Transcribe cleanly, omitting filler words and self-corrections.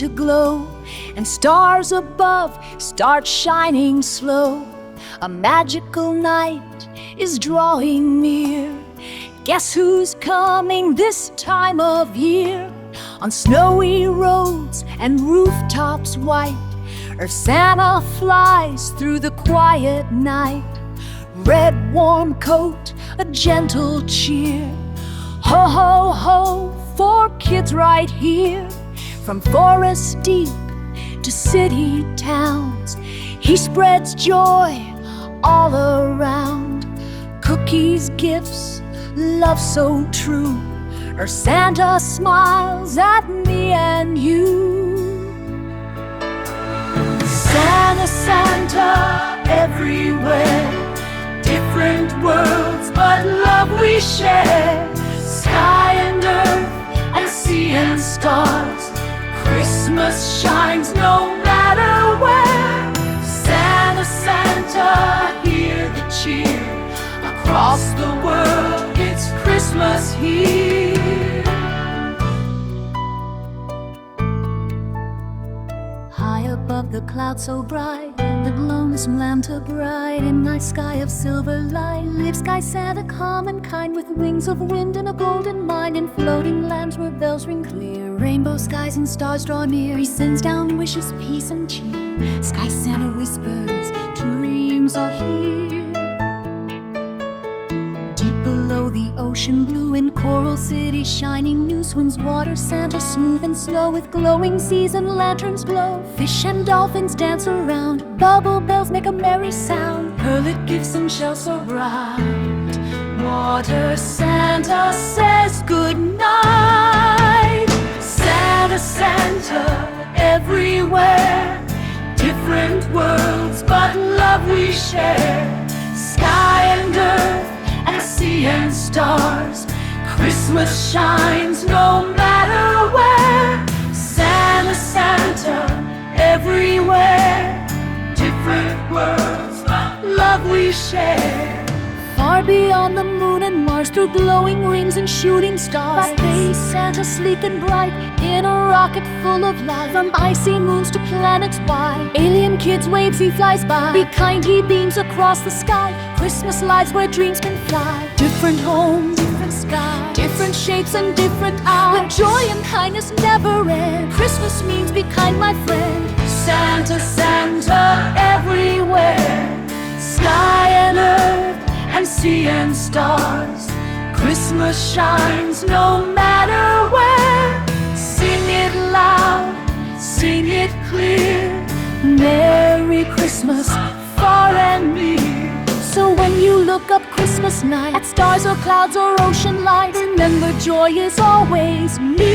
to glow, and stars above start shining slow. A magical night is drawing near. Guess who's coming this time of year? On snowy roads and rooftops white, our Santa flies through the quiet night. Red warm coat, a gentle cheer. Ho, ho, ho, for kids right here. From forests deep to city towns, he spreads joy all around. Cookies, gifts, love so true. Our Santa smiles at me and you. Santa, Santa, everywhere. Different worlds, but love we share. Sky and earth and sea and stars. Christmas shines no matter where. Santa, Santa, hear the cheer. Across the world, it's Christmas here. High above the clouds so bright, the lonesome lantern bright. In my sky of silver light lives Sky Santa, calm and kind, with wings of wind and a golden mind. In floating lands where bells ring clear, rainbow skies and stars draw near. He sends down wishes, peace and cheer. Sky Santa whispers, dreams are here. Deep below the ocean blue, in Coral City shining new, swims water Santa smooth and slow, with glowing seas and lanterns glow. Fish and dolphins dance around, bubble bells make a merry sound. Pearlet gifts and shells so bright, water Santa says good night. Santa, Santa, everywhere. Different worlds, but love we share. Sky and earth and sea and stars. Christmas shines no matter where. Santa, Santa, everywhere. Different worlds, but love we share. Far beyond the moon and Mars, through glowing rings and shooting stars, space Santa sleek and bright, in a rocket full of light. From icy moons to planets wide, alien kids waves he flies by. Be kind, he beams across the sky. Christmas lights where dreams can fly. Different homes, different skies, different shapes and different eyes. But joy and kindness never end. Christmas means be kind, my friend. Santa, Santa, everywhere. Sky and earth and sea and stars. Christmas shines no matter where. Sing it loud, sing it clear. Merry Christmas, far and near. So when you look up Christmas night, at stars or clouds or ocean lights, remember joy is always near.